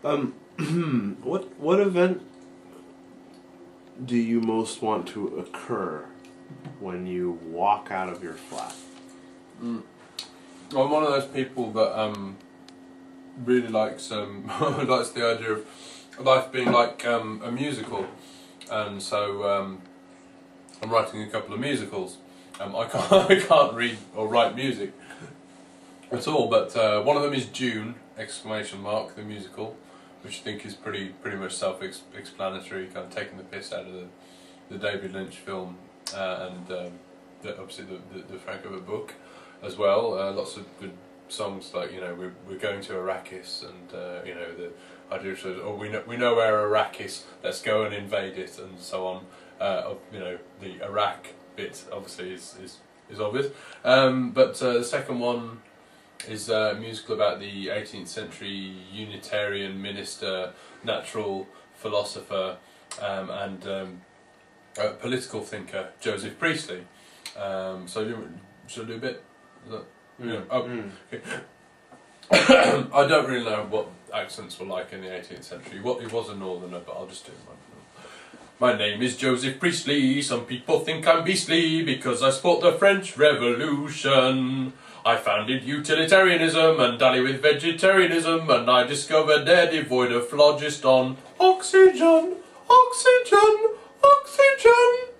What event do you most want to occur when you walk out of your flat? Well, I'm one of those people that really likes likes the idea of life being like a musical, and so I'm writing a couple of musicals. I can't read or write music at all, but one of them is June ! The musical, which I think is pretty much self-explanatory, kind of taking the piss out of the David Lynch film and obviously the Frank Herbert book as well. Lots of good songs like, you know, we're going to Arrakis, and you know, the idea of, oh, we know where Iraq is, let's go and invade it, and so on. You know, the Iraq bit obviously is obvious, but the second one is a musical about the 18th century Unitarian minister, natural philosopher, and political thinker Joseph Priestley. So should I do a bit? Yeah. Okay. I don't really know what accents were like in the 18th century. It was a northerner, but I'll just do one. My name is Joseph Priestley. Some people think I'm beastly because I support the French Revolution. I founded utilitarianism and dally with vegetarianism, and I discovered they're devoid of phlogiston. Oxygen, oxygen, oxygen.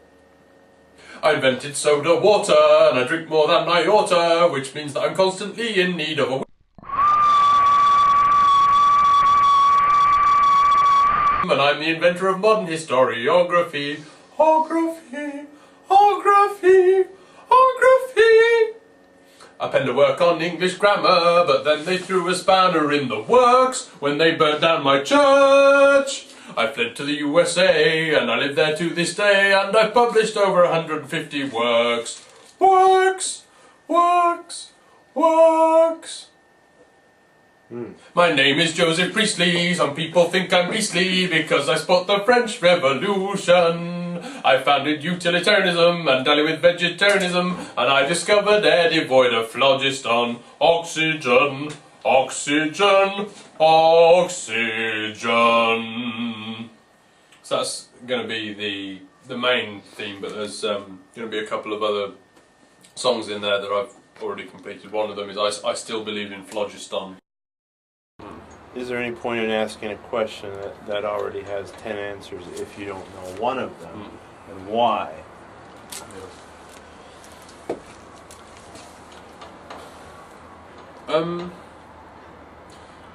I invented soda water, and I drink more than I oughta, which means that I'm constantly in need of a... And I'm the inventor of modern historiography. Ography, ography, ography. I penned a work on English grammar, but then they threw a spanner in the works when they burnt down my church. I fled to the USA, and I live there to this day, and I've published over 150 works. Works, works, works. My name is Joseph Priestley. Some people think I'm beastly because I support the French Revolution. I founded utilitarianism and dally with vegetarianism, and I discovered they're devoid of phlogiston. Oxygen, oxygen, oxygen. So that's going to be the main theme, but there's going to be a couple of other songs in there that I've already completed. One of them is I Still Believe in Phlogiston. Is there any point in asking a question that already has 10 answers if you don't know one of them, and why?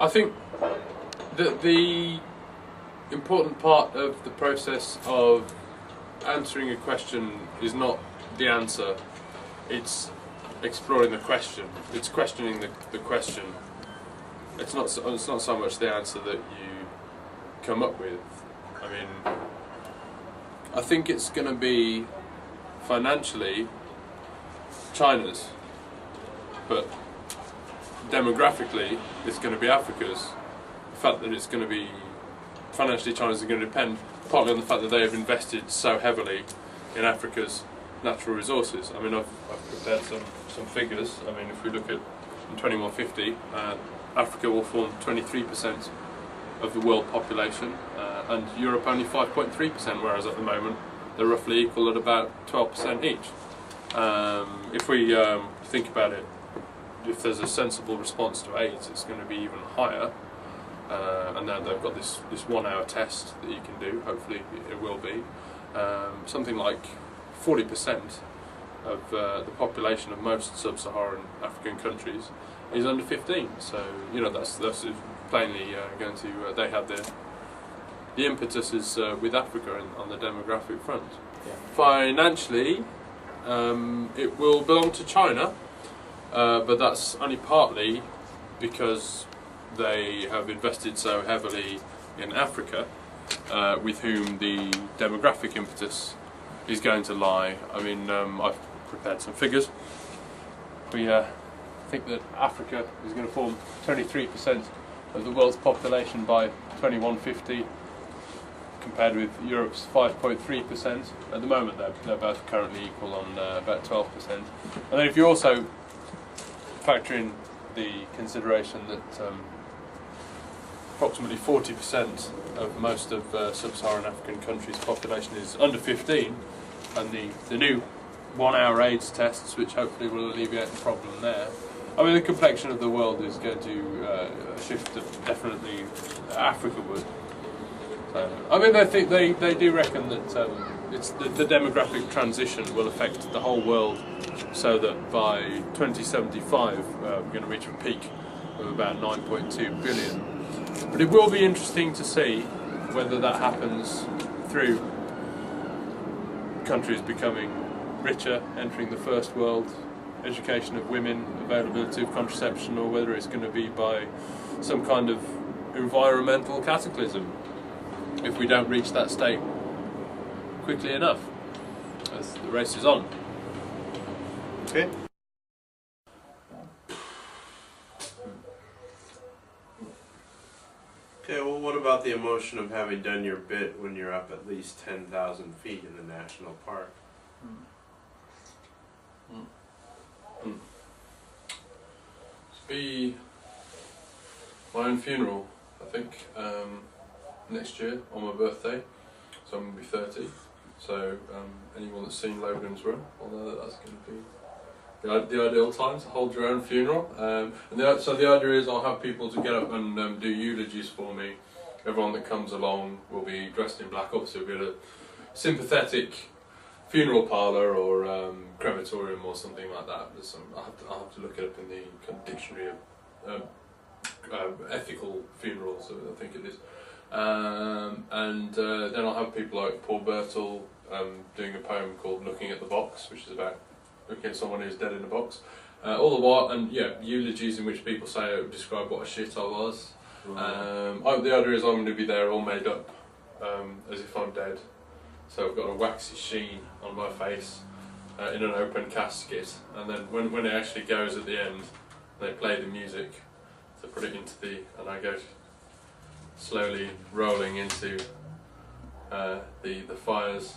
I think that the important part of the process of answering a question is not the answer, it's exploring the question, it's questioning the question. It's not so much the answer that you come up with. I mean, I think it's going to be financially China's, but demographically it's going to be Africa's. The fact that it's going to be financially China's is going to depend partly on the fact that they have invested so heavily in Africa's natural resources. I mean, I've prepared some figures. I mean, if we look at in 2150, Africa will form 23% of the world population, and Europe only 5.3%, whereas at the moment they're roughly equal at about 12% each. If we think about it, if there's a sensible response to AIDS, it's going to be even higher. And now they've got this 1 hour test that you can do, hopefully it will be. Something like 40% of the population of most sub-Saharan African countries is under 15, so you know that's plainly going to they have the impetus is with Africa on the demographic front. Yeah. Financially, it will belong to China, but that's only partly because they have invested so heavily in Africa, with whom the demographic impetus is going to lie. I mean, I've prepared some figures. We think that Africa is going to form 23% of the world's population by 2150, compared with Europe's 5.3%. At the moment they're both currently equal on about 12%. And then if you also factor in the consideration that approximately 40% of most of sub-Saharan African countries' population is under 15, and the new 1 hour AIDS tests, which hopefully will alleviate the problem there. I mean, the complexion of the world is going to shift, definitely. Africa would. So, I mean, they do reckon that it's the demographic transition will affect the whole world, so that by 2075 we're going to reach a peak of about 9.2 billion. But it will be interesting to see whether that happens through countries becoming richer, entering the first world, education of women, availability of contraception, or whether it's going to be by some kind of environmental cataclysm if we don't reach that state quickly enough, as the race is on. Okay. Okay, well, what about the emotion of having done your bit when you're up at least 10,000 feet in the national park? It'll be my own funeral, I think, next year on my birthday, so I'm going to be 30. So anyone that's seen Logan's Run will know that that's going to be the ideal time to hold your own funeral. So the idea is I'll have people to get up and do eulogies for me. Everyone that comes along will be dressed in black. Obviously we'll be at a sympathetic funeral parlour or crematorium or something like that. I'll have to look it up in the kind of dictionary of ethical funerals, I think it is. Then I'll have people like Paul Birtle doing a poem called Looking at the Box, which is about looking at someone who's dead in a box. All the while, and yeah, eulogies in which people describe what a shit I was. The idea is I'm going to be there all made up as if I'm dead. So I've got a waxy sheen on my face in an open casket, and then when it actually goes at the end, they play the music to put it into and I go slowly rolling into the fires.